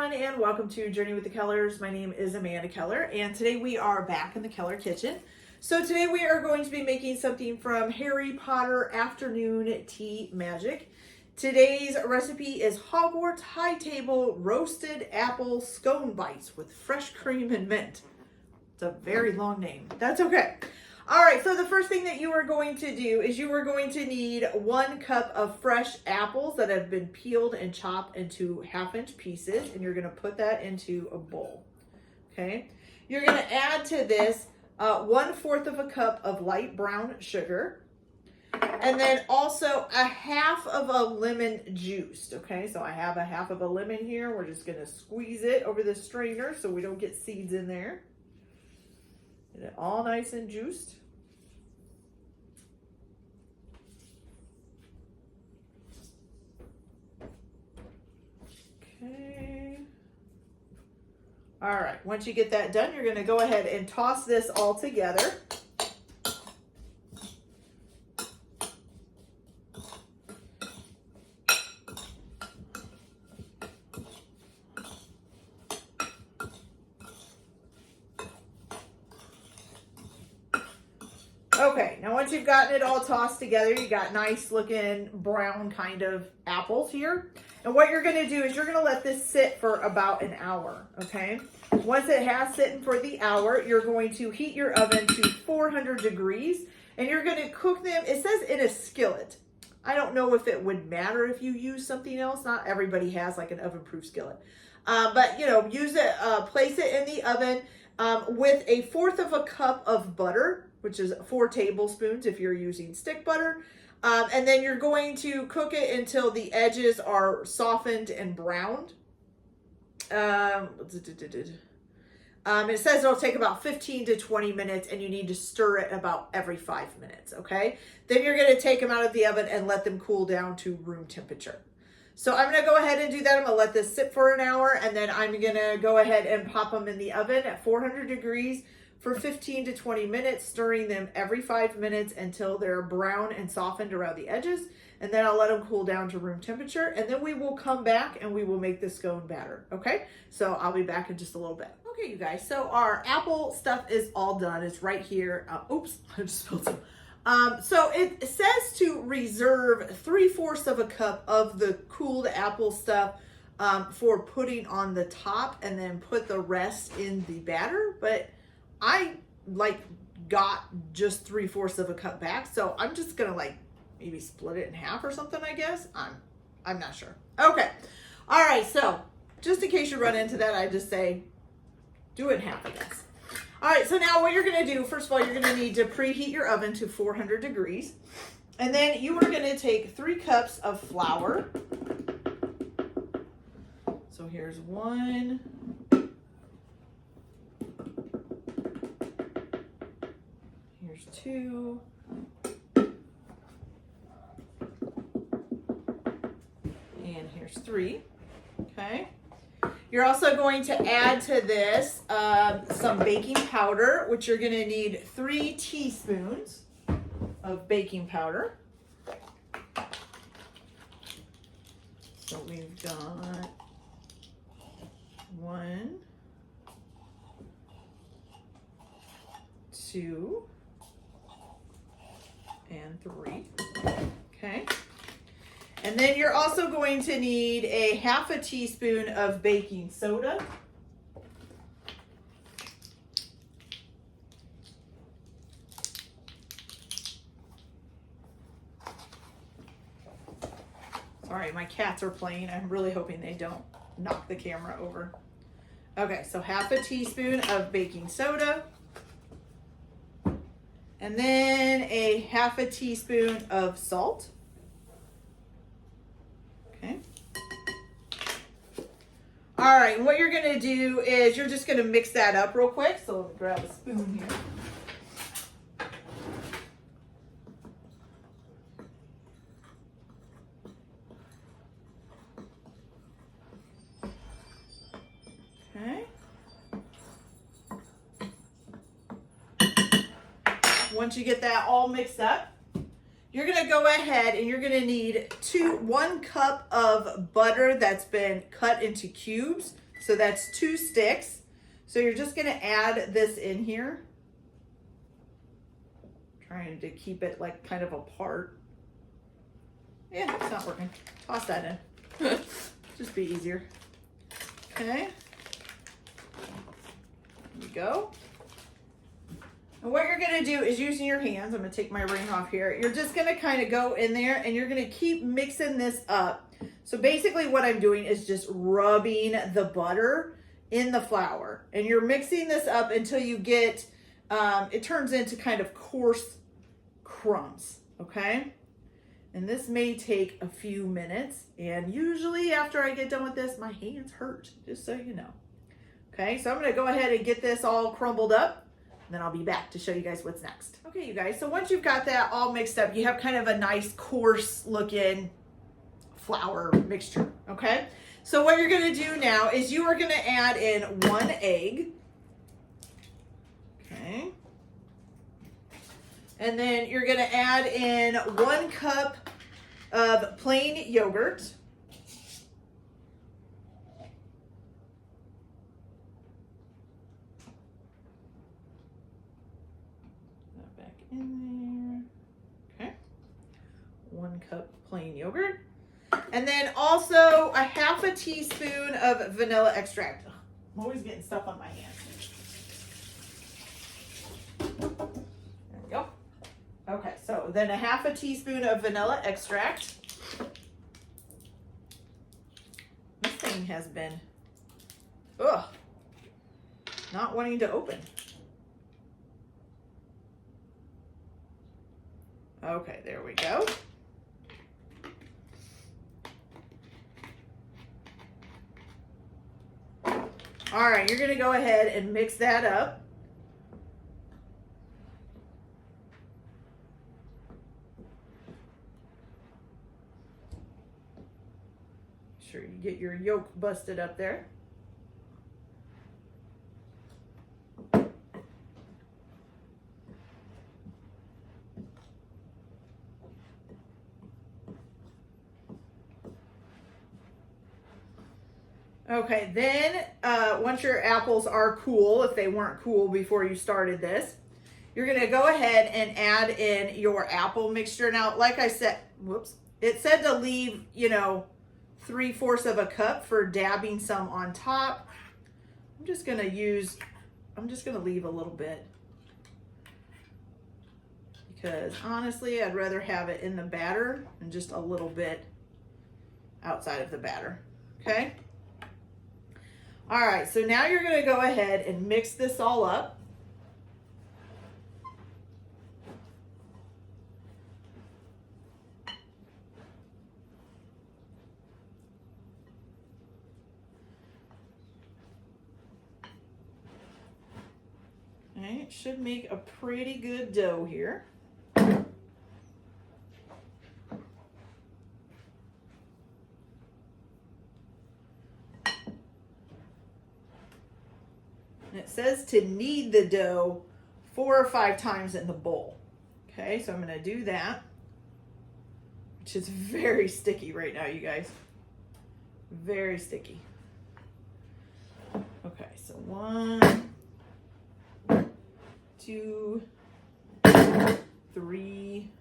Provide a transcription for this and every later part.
everyone, and welcome to Journey with the Kellers. My name is Amanda Keller, and today we are back in the Keller kitchen. So today we are going to be making something from Harry Potter Afternoon Tea Magic. Today's recipe is Hogwarts High Table Roasted Apple Scone Bites with fresh cream and mint. It's a very long name. That's okay. All right, so the first thing that you are going to do is you are going to need 1 cup of fresh apples that have been peeled and chopped into 1/2-inch pieces, and you're going to put that into a bowl. Okay, you're going to add to this 1/4 of a cup of light brown sugar, and then also 1/2 of a lemon juiced. Okay, so I have 1/2 of a lemon here. We're just going to squeeze it over the strainer so we don't get seeds in there. Get it all nice and juiced. Okay. All right, once you get that done, you're going to go ahead and toss this all together. Okay, now once you've gotten it all tossed together, you got nice looking brown kind of apples here. And what you're gonna do is you're gonna let this sit for about an hour, okay? Once it has sitting for the hour, you're going to heat your oven to 400 degrees and you're gonna cook them, it says in a skillet. I don't know if it would matter if you use something else. Not everybody has like an oven-proof skillet. But you know, use it, place it in the oven with 1/4 of a cup of butter, which is 4 tablespoons if you're using stick butter. And then you're going to cook it until the edges are softened and browned. It says it'll take about 15 to 20 minutes and you need to stir it about every 5 minutes, okay? Then you're gonna take them out of the oven and let them cool down to room temperature. So I'm gonna go ahead and do that. I'm gonna let this sit for an hour and then I'm gonna go ahead and pop them in the oven at 400 degrees for 15 to 20 minutes, stirring them every 5 minutes until they're brown and softened around the edges. And then I'll let them cool down to room temperature. And then we will come back and we will make the scone batter, okay? So I'll be back in just a little bit. Okay, you guys, so our apple stuff is all done. It's right here. Oops, I just spilled some. So it says to reserve 3/4 of a cup of the cooled apple stuff for putting on the top and then put the rest in the batter. But I got just 3/4 of a cup back, so I'm just gonna maybe split it in half or something, I guess. I'm not sure. Okay. All right, so just in case you run into that, I just say do it in half, I guess. All right, so now what you're gonna do, first of all, you're gonna need to preheat your oven to 400 degrees. And then you are gonna take 3 cups of flour. So here's 1. Here's 2. And here's 3. Okay. You're also going to add to this some baking powder, which you're going to need 3 teaspoons of baking powder. So we've got 1, 2, and 3. Okay. And then you're also going to need 1/2 teaspoon of baking soda. Sorry, my cats are playing. I'm really hoping they don't knock the camera over. Okay, so 1/2 teaspoon of baking soda. And then 1/2 teaspoon of salt. Okay. All right, and what you're gonna do is you're just gonna mix that up real quick. So let me grab a spoon here. Okay. Once you get that all mixed up, you're gonna go ahead and you're gonna need 1 cup of butter that's been cut into cubes. So that's 2 sticks. So you're just gonna add this in here. Trying to keep it like kind of apart. Yeah, it's not working. Toss that in. Just be easier. Okay. There we go. And what you're gonna do is using your hands, I'm gonna take my ring off here. You're just gonna kind of go in there and you're gonna keep mixing this up. So basically what I'm doing is just rubbing the butter in the flour. And you're mixing this up until you get, it turns into kind of coarse crumbs, okay? And this may take a few minutes. And usually after I get done with this, my hands hurt, just so you know. Okay, so I'm gonna go ahead and get this all crumbled up. Then I'll be back to show you guys what's next. Okay, you guys, so once you've got that all mixed up, you have kind of a nice coarse looking flour mixture, okay? So what you're gonna do now is you are gonna add in 1 egg, okay? And then you're gonna add in 1 cup of plain yogurt. In there. Okay. 1 cup plain yogurt. And then also a 1/2 teaspoon of vanilla extract. Ugh, I'm always getting stuff on my hands. There we go. Okay, so then a 1/2 teaspoon of vanilla extract. This thing has been, not wanting to open. Okay, there we go. All right, you're gonna go ahead and mix that up. Make sure you get your yolk busted up there. Okay, then once your apples are cool, if they weren't cool before you started this, you're gonna go ahead and add in your apple mixture. Now, like I said, it said to leave, 3/4 of a cup for dabbing some on top. I'm just gonna leave a little bit because honestly, I'd rather have it in the batter and just a little bit outside of the batter, okay? All right, so now you're gonna go ahead and mix this all up. Okay, it should make a pretty good dough here. And it says to knead the dough 4 or 5 times in the bowl. Okay, so I'm gonna do that, which is very sticky right now, you guys. Very sticky. Okay, so 1, 2, 3,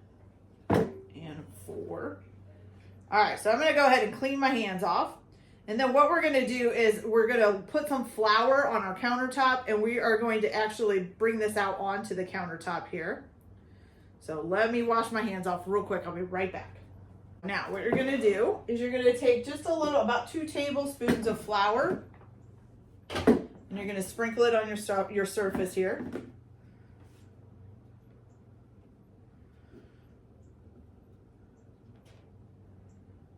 and 4. All right, so I'm gonna go ahead and clean my hands off. And then what we're gonna do is we're gonna put some flour on our countertop and we are going to actually bring this out onto the countertop here. So let me wash my hands off real quick. I'll be right back. Now what you're gonna do is you're gonna take just about 2 tablespoons of flour and you're gonna sprinkle it on your surface here.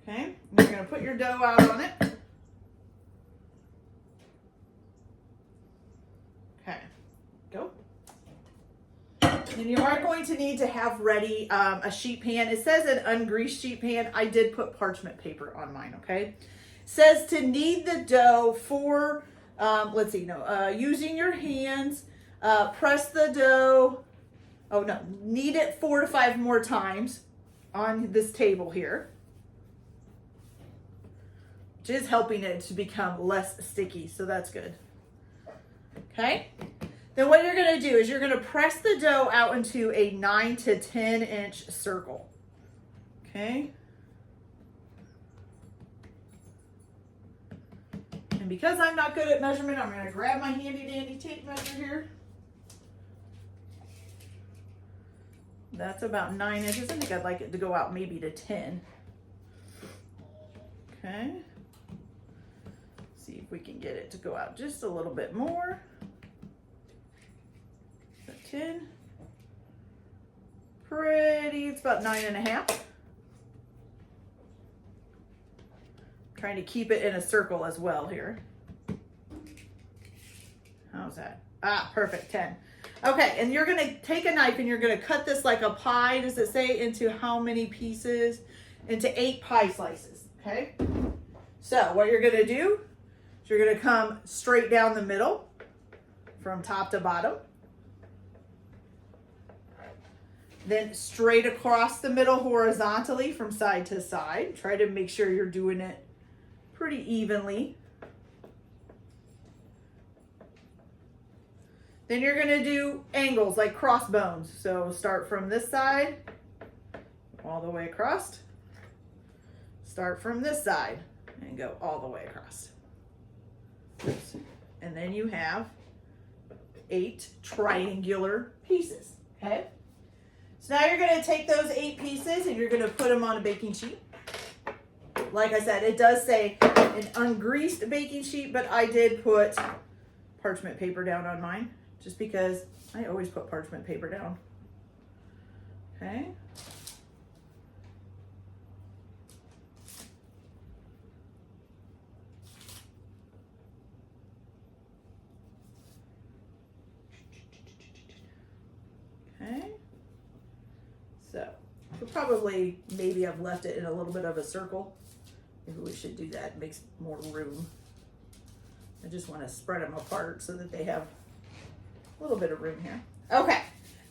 Okay, and you're gonna put your dough out on it. Okay, go. And you are going to need to have ready a sheet pan. It says an ungreased sheet pan. I did put parchment paper on mine, okay? It says to knead the dough for, using your hands, press the dough, knead it 4 to 5 more times on this table here. which is helping it to become less sticky. So that's good. Okay. Then what you're going to do is you're going to press the dough out into a 9 to 10 inch circle. Okay. And because I'm not good at measurement, I'm going to grab my handy dandy tape measure here. That's about 9 inches. I think I'd like it to go out maybe to 10. Okay. See if we can get it to go out just a little bit more. 10. Pretty, it's about 9.5. Trying to keep it in a circle as well here. How's that? Ah, perfect, 10. Okay, and you're gonna take a knife and you're gonna cut this like a pie, does it say, into how many pieces? Into 8 pie slices, okay? So what you're gonna do is you're gonna come straight down the middle from top to bottom. Then straight across the middle horizontally from side to side. Try to make sure you're doing it pretty evenly. Then you're going to do angles like crossbones. So start from this side all the way across. Start from this side and go all the way across. Oops. And then you have 8 triangular pieces, okay? So now you're going to take those 8 pieces and you're going to put them on a baking sheet. Like I said, it does say an ungreased baking sheet, but I did put parchment paper down on mine just because I always put parchment paper down. Okay. Okay. So, we'll probably, maybe I've left it in a little bit of a circle. Maybe we should do that. It makes more room. I just want to spread them apart so that they have a little bit of room here. Okay.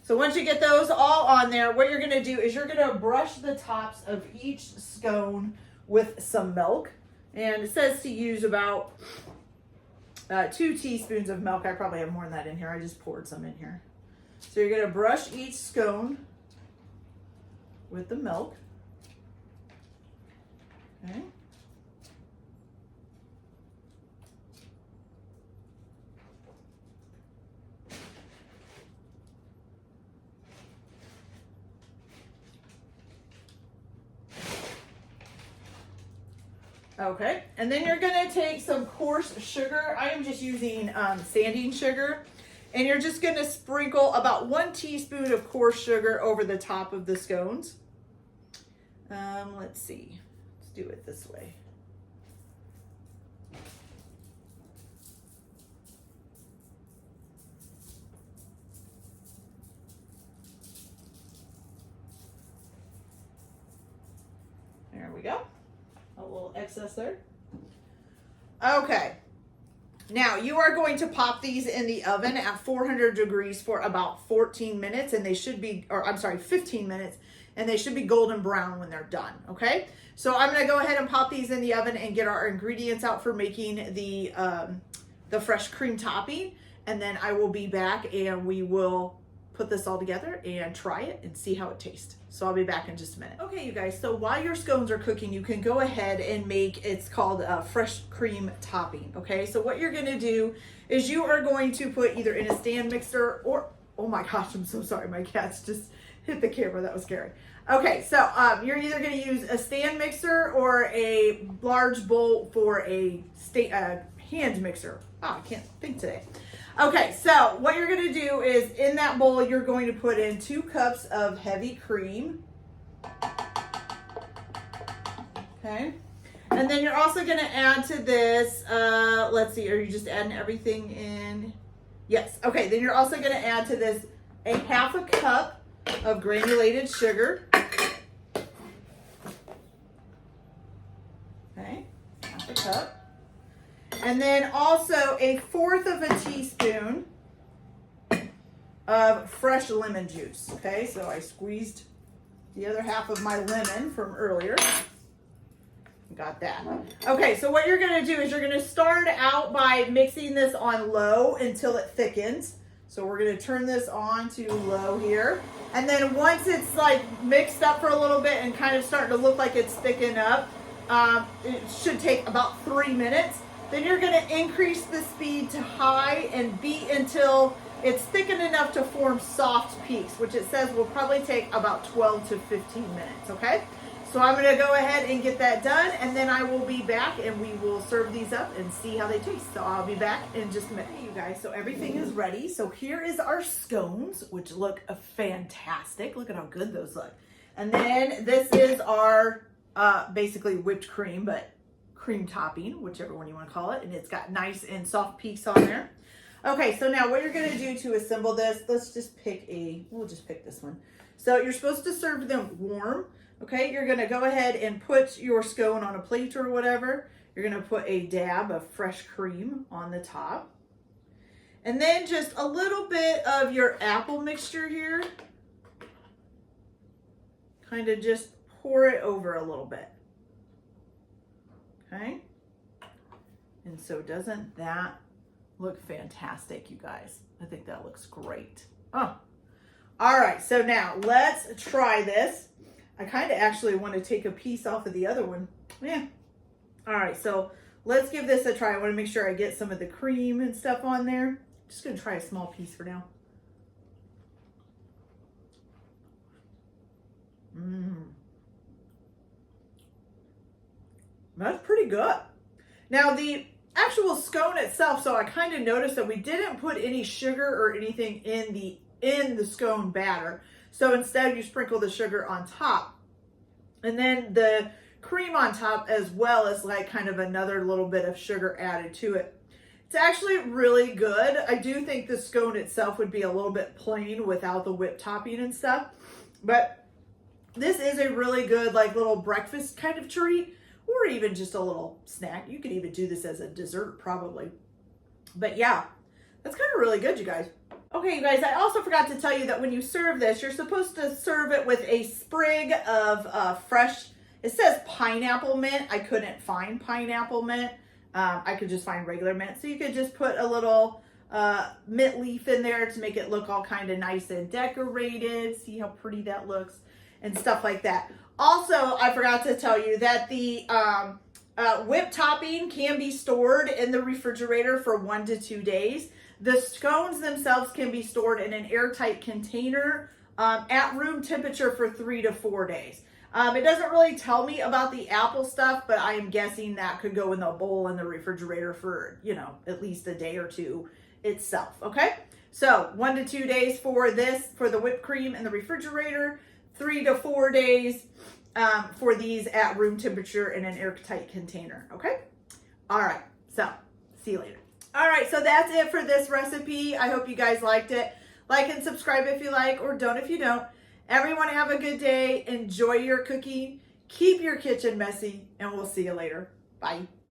So once you get those all on there, what you're going to do is you're going to brush the tops of each scone with some milk. And it says to use about 2 teaspoons of milk. I probably have more than that in here. I just poured some in here. So you're going to brush each scone with the milk. Okay. Okay, and then you're going to take some coarse sugar. I am just using sanding sugar. And you're just going to sprinkle about 1 teaspoon of coarse sugar over the top of the scones. Let's see. Let's do it this way. There we go. A little excess there. Okay. Now, you are going to pop these in the oven at 400 degrees for about 14 minutes, and they should be, or I'm sorry, 15 minutes, and they should be golden brown when they're done, okay? So I'm going to go ahead and pop these in the oven and get our ingredients out for making the fresh cream topping, and then I will be back and we will put this all together and try it and see how it tastes. So I'll be back in just a minute. Okay, you guys, so while your scones are cooking, you can go ahead and make, it's called fresh cream topping, okay? So what you're gonna do is you are going to put either in a stand mixer or, oh my gosh, I'm so sorry, my cats just hit the camera, that was scary. Okay, so you're either gonna use a stand mixer or a large bowl for a hand mixer. Oh, I can't think today. Okay, so what you're going to do is in that bowl, you're going to put in 2 cups of heavy cream. Okay. And then you're also going to add to this, let's see, are you just adding everything in? Yes. Okay, then you're also going to add to this a 1/2 cup of granulated sugar. Okay, 1/2 cup. And then also a 1/4 of a teaspoon of fresh lemon juice. Okay, so I squeezed the other half of my lemon from earlier. Got that. Okay, so what you're going to do is you're going to start out by mixing this on low until it thickens. So we're going to turn this on to low here. And then once it's like mixed up for a little bit and kind of starting to look like it's thickened up, it should take about 3 minutes. Then you're going to increase the speed to high and beat until it's thickened enough to form soft peaks, which it says will probably take about 12 to 15 minutes, okay? So I'm going to go ahead and get that done, and then I will be back and we will serve these up and see how they taste. So I'll be back in just a minute. Hey, you guys, so everything is ready. So here is our scones, which look fantastic. Look at how good those look. And then this is our basically whipped cream, but cream topping, whichever one you want to call it. And it's got nice and soft peaks on there. Okay, so now what you're going to do to assemble this, let's just pick we'll just pick this one. So you're supposed to serve them warm. Okay, you're going to go ahead and put your scone on a plate or whatever. You're going to put a dab of fresh cream on the top. And then just a little bit of your apple mixture here. Kind of just pour it over a little bit. Okay. And so doesn't that look fantastic, you guys? I think that looks great. Oh, all right. So now let's try this. I kind of actually want to take a piece off of the other one. Yeah. All right, so let's give this a try. I want to make sure I get some of the cream and stuff on there. Just going to try a small piece for now. That's pretty good. Now the actual scone itself, so I kind of noticed that we didn't put any sugar or anything in the scone batter. So instead you sprinkle the sugar on top and then the cream on top, as well as like kind of another little bit of sugar added to it. It's actually really good. I do think the scone itself would be a little bit plain without the whipped topping and stuff, but this is a really good like little breakfast kind of treat, or even just a little snack. You could even do this as a dessert probably. But yeah, that's kind of really good, you guys. Okay, you guys, I also forgot to tell you that when you serve this, you're supposed to serve it with a sprig of fresh, it says pineapple mint. I couldn't find pineapple mint. I could just find regular mint. So you could just put a little mint leaf in there to make it look all kind of nice and decorated. See how pretty that looks and stuff like that. Also, I forgot to tell you that the whipped topping can be stored in the refrigerator for 1 to 2 days. The scones themselves can be stored in an airtight container at room temperature for 3 to 4 days. It doesn't really tell me about the apple stuff, but I am guessing that could go in the bowl in the refrigerator for, you know, at least a day or two itself, okay? So 1 to 2 days for this, for the whipped cream in the refrigerator, 3 to 4 days for these at room temperature in an airtight container, okay? All right, so see you later. All right, so that's it for this recipe. I hope you guys liked it. Like and subscribe if you like, or don't if you don't. Everyone have a good day. Enjoy your cooking. Keep your kitchen messy, and we'll see you later. Bye.